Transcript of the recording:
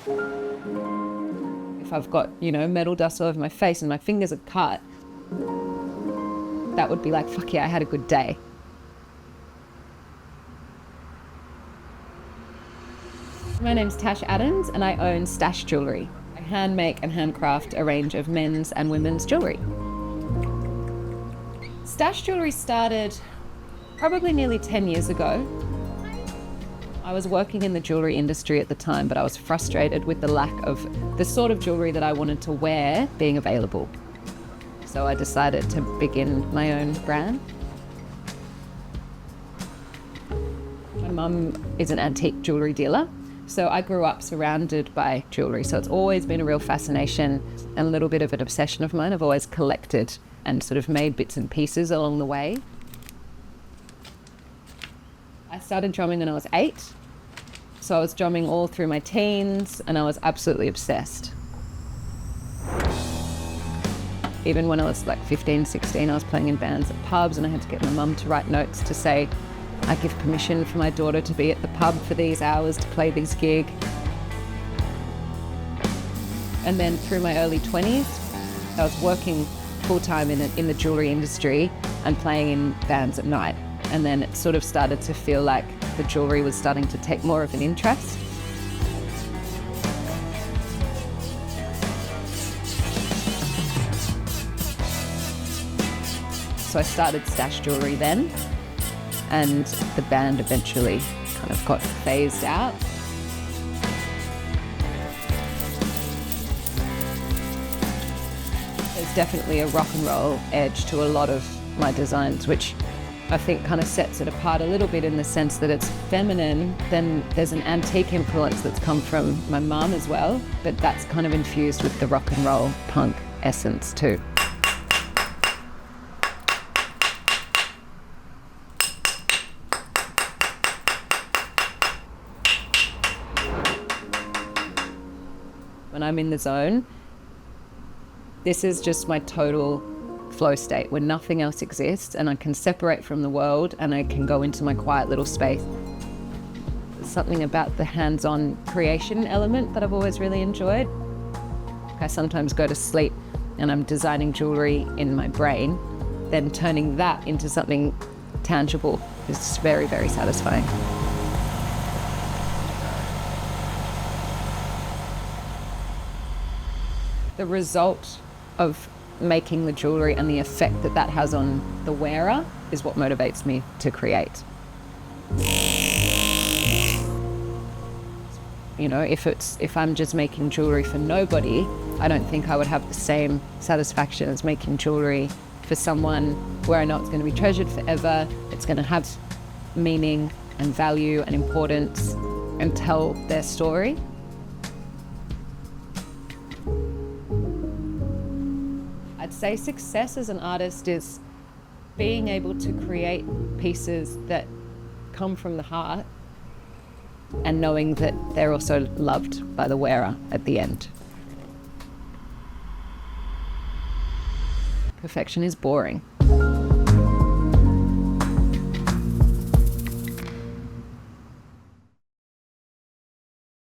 If I've got, metal dust all over my face and my fingers are cut, that would be like, fuck yeah, I had a good day. My name's Tash and I own STASH Jewellery. I hand make and handcraft a range of men's and women's jewellery. STASH Jewellery started probably nearly 10 years ago. I was working in the jewellery industry at the time, but I was frustrated with the lack of the sort of jewellery that I wanted to wear being available. So I decided to begin my own brand. My mum is an antique jewellery dealer, so I grew up surrounded by jewellery. So it's always been a real fascination and a little bit of an obsession of mine. I've always collected and sort of made bits and pieces along the way. I started drumming when I was 8. So I was drumming all through my teens and I was absolutely obsessed. Even when I was like 15, 16, I was playing in bands at pubs and I had to get my mum to write notes to say, I give permission for my daughter to be at the pub for these hours to play this gig. And then through my early 20s, I was working full-time in the jewellery industry and playing in bands at night. And then it sort of started to feel like the jewellery was starting to take more of an interest. So I started STASH Jewellery then, and the band eventually kind of got phased out. There's definitely a rock and roll edge to a lot of my designs, which I think kind of sets it apart a little bit in the sense that it's feminine. Then there's an antique influence that's come from my mum as well, but that's kind of infused with the rock and roll punk essence too. When I'm in the zone, this is just my total flow state where nothing else exists and I can separate from the world and I can go into my quiet little space. There's something about the hands-on creation element that I've always really enjoyed. I sometimes go to sleep and I'm designing jewellery in my brain, then turning that into something tangible is very, very satisfying. The result of making the jewellery and the effect that that has on the wearer is what motivates me to create. If I'm just making jewellery for nobody, I don't think I would have the same satisfaction as making jewellery for someone where I know it's going to be treasured forever, it's going to have meaning and value and importance and tell their story. I'd say success as an artist is being able to create pieces that come from the heart and knowing that they're also loved by the wearer at the end. Perfection is boring.